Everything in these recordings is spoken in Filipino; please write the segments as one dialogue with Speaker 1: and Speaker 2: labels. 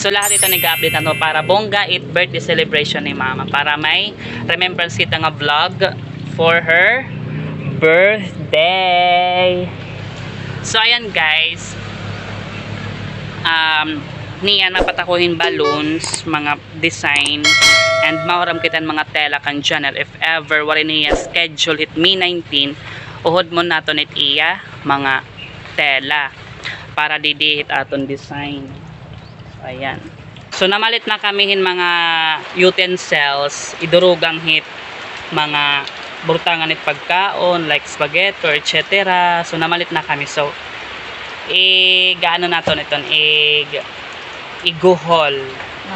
Speaker 1: So lahat ito nag-update na to para bongga it birthday celebration ni mama. Para may remembrance kita nga vlog for her birthday. So ayan guys. Niyan mapatakuhin balloons, mga design, and mauram kitan mga tela kan channel if ever wala niya schedule hit May 19 uhod mo nato nit iya mga tela para didihit aton design. So ayan. So namalit na kamihin mga utensils, idurugang hit mga burutangan nit pagkaon like spaghetti or etc. So namalit na kami. So gaano nato niton iguhol.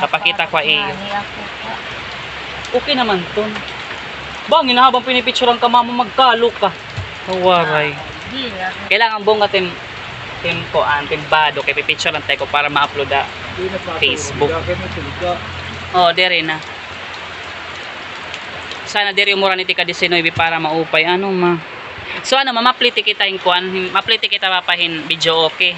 Speaker 1: Kapakita ko okay naman to. Bangin na habang pinipicturean ka mama magkalo ka. Kawaray. Kailangan buong ka tim bado kay pipicturean tayo para ma-upload sa Facebook. Oh, dere na. Sana dere umura ni tika 19 para maupay ano ma. So ano mapliti kita yung kuan, mapliti kita papahin video okay.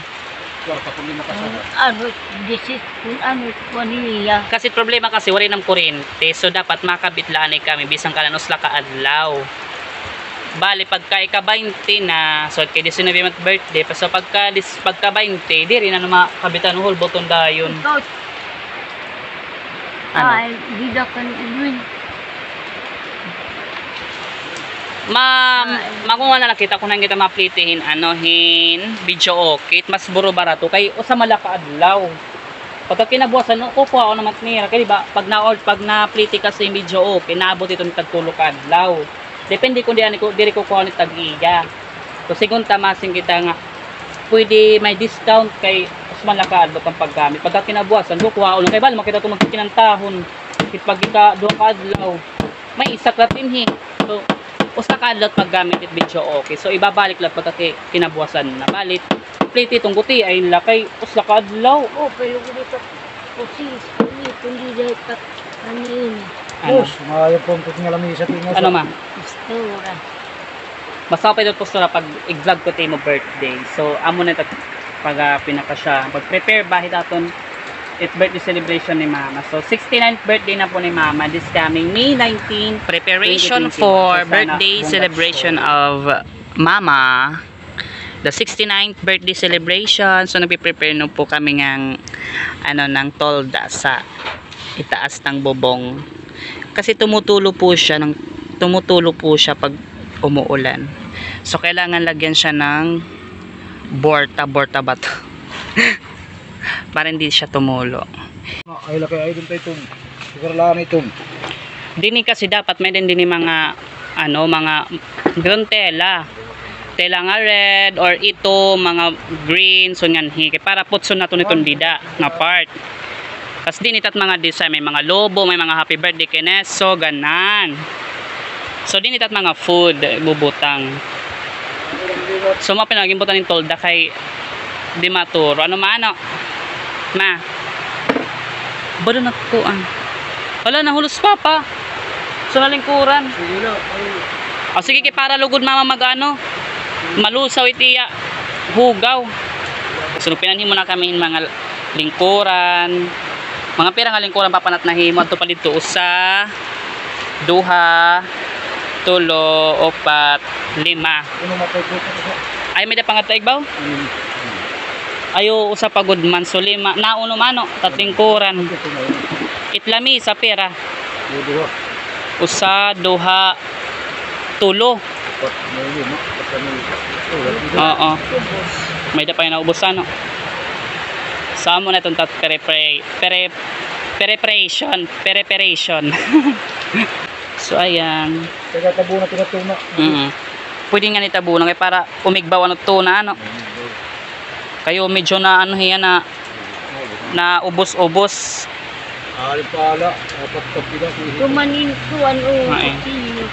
Speaker 1: Kasi problema kasi wala nang kuryente. So dapat makabitlaan kami bisang kalanos la kaadlaw. Bali pagka ika-20 na so kay 19 mat birthday so pagka 20 diri na makabitan hol button dayon.
Speaker 2: Ay, di da kan inuin.
Speaker 1: Makunga na nakita ko nang kita maplitihin video okay mas buro barato kay usa malaka adlaw pagka kinabuasan no ko ako naman nira kay diba pag na-pliti kasi video okay naabot ito ni tagtulo ka adlaw depende kung diri ko kuha ni tag-iya so sigon tamasin kita nga pwede may discount kay mas malaka adlaw ang paggamit pagka kinabuasan ko kuha kay bal makita to magkinantahon pag ika duha ka adlaw may isa kratin so usa ka adlaw paggamit it video okay so ibabalik lang pagka kinabuasan na balit plate itong guti ay lakay usa ka adlaw
Speaker 2: pero dito pusis hindi dahil pa kanin
Speaker 1: ano
Speaker 3: maayo po nga lamisa tinga
Speaker 1: ano ma
Speaker 2: postura
Speaker 1: basta pa ito postura pag i-vlog ko tayo mo birthday so amo na ito pag pinaka siya mag-prepare bahit aton it birthday celebration ni mama. So 69th birthday na po ni mama this coming May 19 preparation for birthday celebration of mama. The 69th birthday celebration. So nagpe-prepare no po kami ng ng tolda sa itaas ng bubong. Kasi tumutulo po siya pag umuulan. So kailangan lagyan siya ng borta ba to? Para hindi siya tumulo.
Speaker 3: Ay laki ay dun tayo siguro lang ito.
Speaker 1: Dini kasi dapat may din mga mga green tela nga red or ito mga green so ngan para putson nato nitong dida nga part. Kasi din itat mga design may mga lobo, may mga happy birthday keneso ganan. So din itat mga food bubutang. So mapinaging butan ng tolda kay di maturo ano maano ma bado na tuan wala na hulos papa so nalingkuran sige kay para lugod mama magano malusaw itiya hugaw so pinanhin mo na kami mga lingkuran mga pira nga lingkuran papanat na himo adto palidto usa duha tulo opat lima ay may da pangatay baw ayo usa pagod man so lima nauno mano tatlingkuran itlami sa pera usa duha tulo oo may da pa yung naubusan no samo na itong preparation so ayan pwede nga nitabunan kay para umigbaw tuna kayo medyo na na ubos-ubos.
Speaker 3: Pala, dapat kapila
Speaker 2: tumanin ko kutsilyo.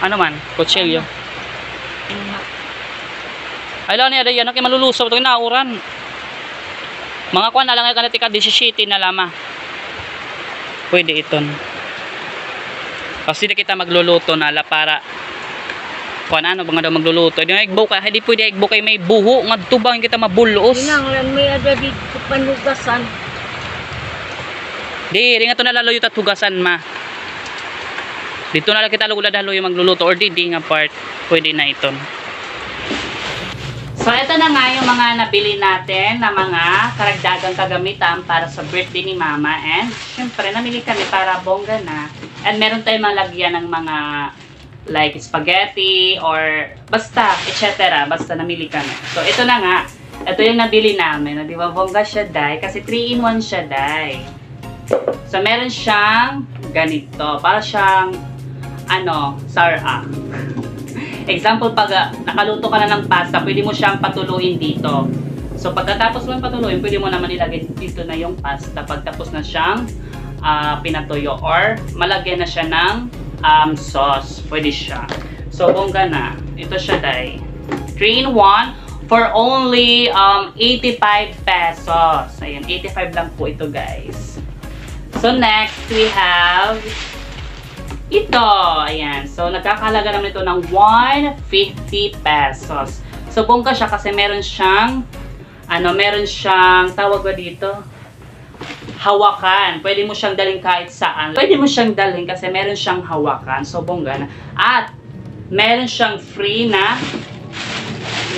Speaker 1: Ano man? Kutsilyo. Ay lang niya dayan kay malulusaw to nauran. Mga kuan na lang kanati ka 17 na lama. Pwede iton. Kasi di kita magluluto na la para kung ano bang daw magluluto di nagbuka hindi pwede igbukay may buho nga tubang kita mabulos
Speaker 2: inang lang may ada di panugasan
Speaker 1: Di, ringa to na lalo yung tatugasan ma. Dito na lang kita lalo yung magluluto or di nga part. Pwede na ito. So, ito na nga yung mga nabili natin na mga karagdagang kagamitan para sa birthday ni Mama. And, syempre, namili kami para bongga na. And, meron tayong mga lagyan ng mga like spaghetti or basta, etc. Basta namili kami. So, ito na nga. Ito yung nabili namin. Di ba, bongga siya, day? Kasi 3-in-1 siya, day. So, meron siyang ganito. Para siyang, sarap. Example, pag nakaluto ka na ng pasta, pwede mo siyang patuluin dito. So, pagkatapos mo yung patuluin, pwede mo naman ilagay dito na yung pasta. Pagtapos na siyang pinatuyo or malagyan na siya ng sauce. Pwede siya. So, bongga na. Ito siya, day. 3-in-1 for only 85 pesos. Ayan, 85 lang po ito, guys. So, next, we have ito, ayan. So, nagkakalaga naman ito ng 150 pesos. So, bongga siya kasi meron siyang, tawag ba dito? Hawakan. Pwede mo siyang dalhin kahit saan. Pwede mo siyang dalhin kasi meron siyang hawakan. So, bongga na. At, meron siyang free na 6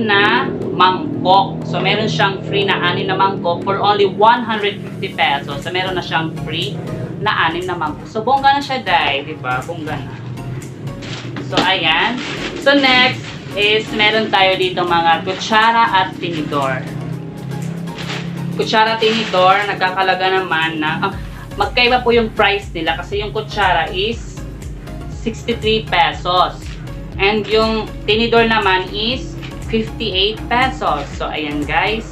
Speaker 1: na mangkok. So, meron siyang free na 6 na mangkok for only 150 pesos. So, meron na siyang free na 6 na mangkok. So, bongga na siya, day. Diba? Bongga na. So, ayan. So, next is meron tayo dito mga kutsara at tinidor. Kutsara at tinidor, nagkakalaga naman na, magkaiba po yung price nila kasi yung kutsara is 63 pesos. And yung tinidor naman is 58 pesos. So, ayan, guys.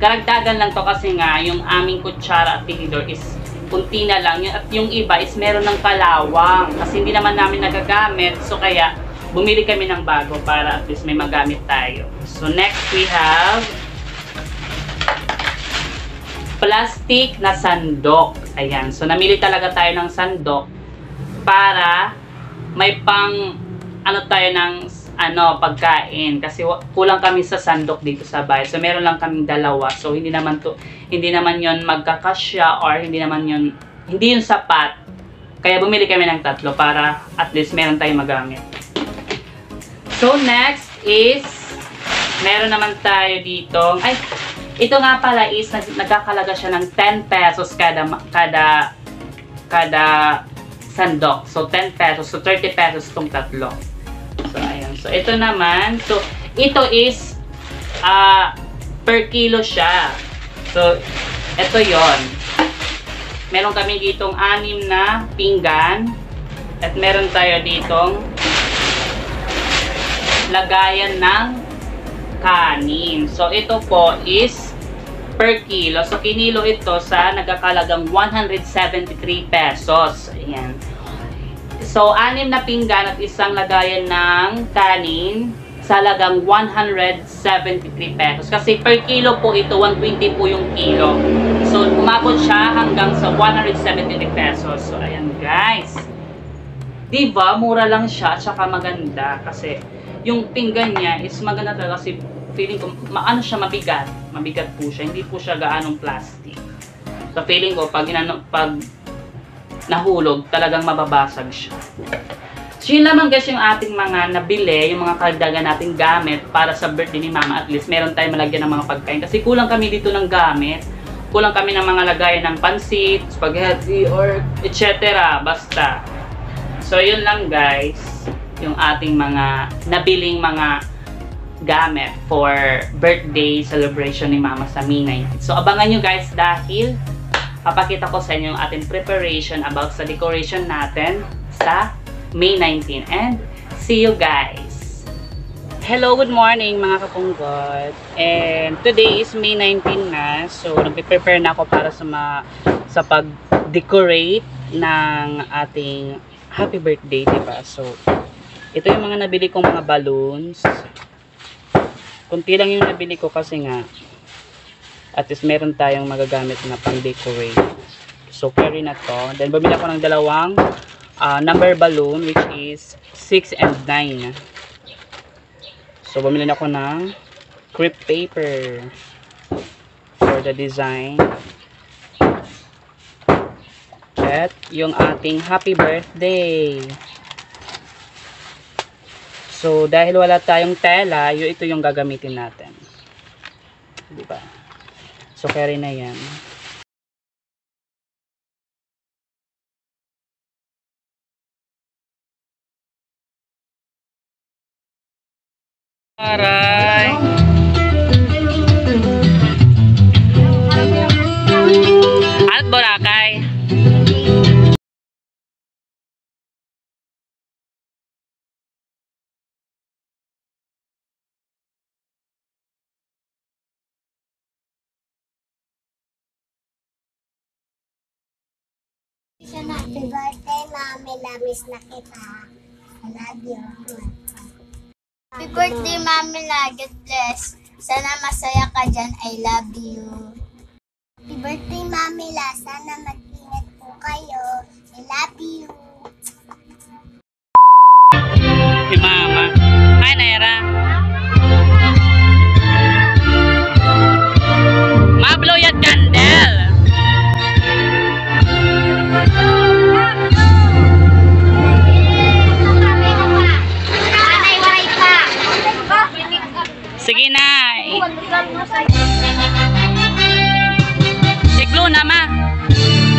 Speaker 1: Karagdagan lang to kasi nga, yung aming kutsara at tinidor is kunti na lang. At yung iba is meron ng kalawang. Kasi hindi naman namin nagagamit. So, kaya bumili kami ng bago para at least may magamit tayo. So, next we have plastic na sandok. Ayan. So, namili talaga tayo ng sandok para may pang tayo ng pagkain. Kasi kulang kami sa sandok dito sa bahay. So, meron lang kaming dalawa. So, hindi naman yon magkakasya or hindi yun sapat. Kaya bumili kami ng 3 para at least meron tayong magamit. So, next is meron naman tayo dito. Ay, ito nga pala is nagkakalaga siya ng 10 pesos kada sandok. So, 10 pesos. So, 30 pesos itong 3. So, ayan. So, ito naman. So, ito is per kilo siya. So, ito yon. Meron kami ditong 6 na pinggan. At meron tayo ditong lagayan ng kanin. So, ito po is per kilo. So, kinilo ito sa nagkakalagang 173 pesos. Ayan. So, 6 na pinggan at isang lagayan ng kanin sa halagang 173 pesos. Kasi per kilo po ito, 120 po yung kilo. So, umabot siya hanggang sa 173 pesos. So, ayan guys. Diba? Mura lang siya, tsaka maganda. Kasi, yung pinggan niya is maganda talaga kasi feeling ko, siya, mabigat. Mabigat po siya. Hindi po siya gaanong plastic. So, feeling ko, pag nahulog, talagang mababasag siya. So, yun lamang guys yung ating mga nabili, yung mga karagdagan nating gamit para sa birthday ni Mama. At least, meron tayong malagyan ng mga pagkain. Kasi kulang kami dito ng gamit. Kulang kami ng mga lagayan ng pansit, spaghetti, or etc. Basta. So, yun lang guys, yung ating mga nabiling mga gamit for birthday celebration ni Mama sa May 19. So, abangan nyo guys dahil papakita ko sa inyo yung ating preparation about sa decoration natin sa May 19. And see you guys! Hello, good morning mga kapunggod. And today is May 19 na. So, nagpe-prepare na ako para sa pag-decorate ng ating happy birthday, diba? So, ito yung mga nabili kong mga balloons. Kunti lang yung nabili ko kasi nga at least meron tayong magagamit na pang-decorate. So, carry na to. Then, bumili ako ng dalawang number balloon which is 6 and 9. So, bumili na ako ng crepe paper for the design. set yung ating happy birthday. So, dahil wala tayong tela, ito yung gagamitin natin. Diba? So, carry na yan. Aray! At Boracay.
Speaker 2: Happy birthday, Mami. Lamis na kita. I love you. Happy birthday, Mami. God bless. Sana masaya ka dyan. I love you. Happy birthday, Mami. Sana mag-ingat po kayo. I love you.
Speaker 1: Si Mama. Hi, Naira. Ma-blow yung candle. Sige na. Si blow na ma.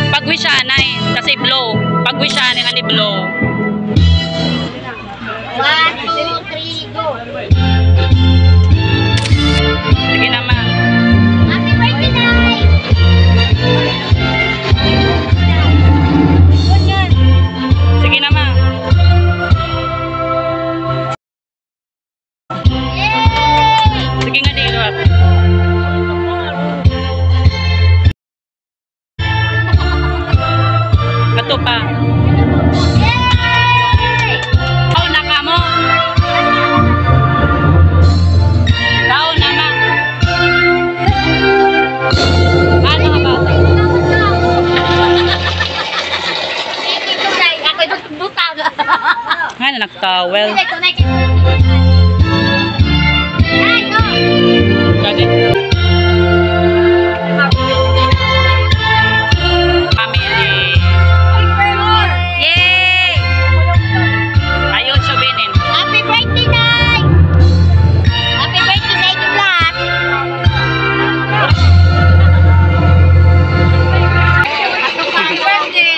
Speaker 1: Pagwisanay. Kasi blow. Pagwisanay nga ni blow.
Speaker 2: 1, 2, 3, go.
Speaker 1: Sige na ma.
Speaker 2: Happy birthday, Nay.
Speaker 1: Sige na ma. Sige nga dito. Ato pa. Tao na ka mo. Tao na ma. Ano ka ba? Nga na nag-towel. Jadi family. Yay! Ayun sabihin.
Speaker 2: Happy birthday, Nay! Happy birthday sa inyo lahat! Happy birthday!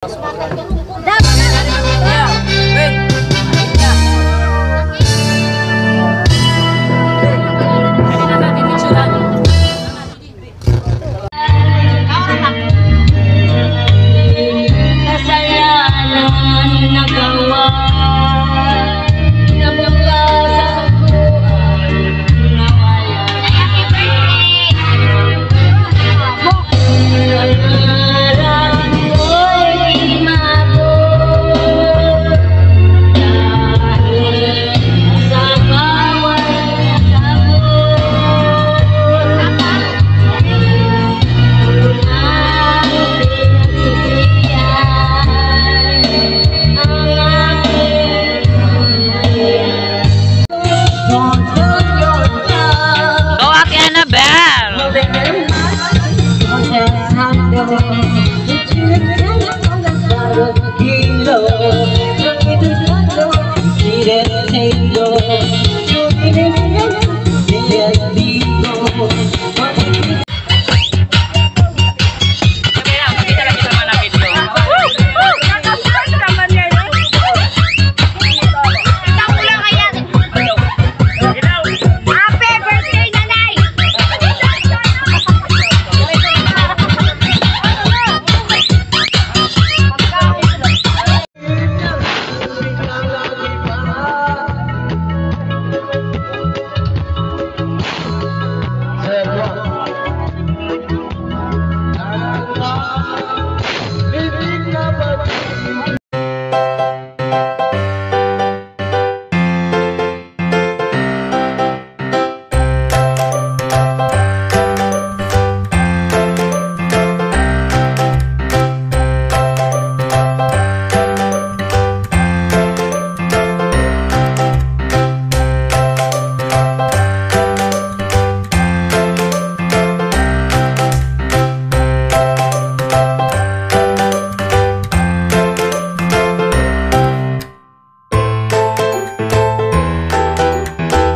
Speaker 2: Mas maganda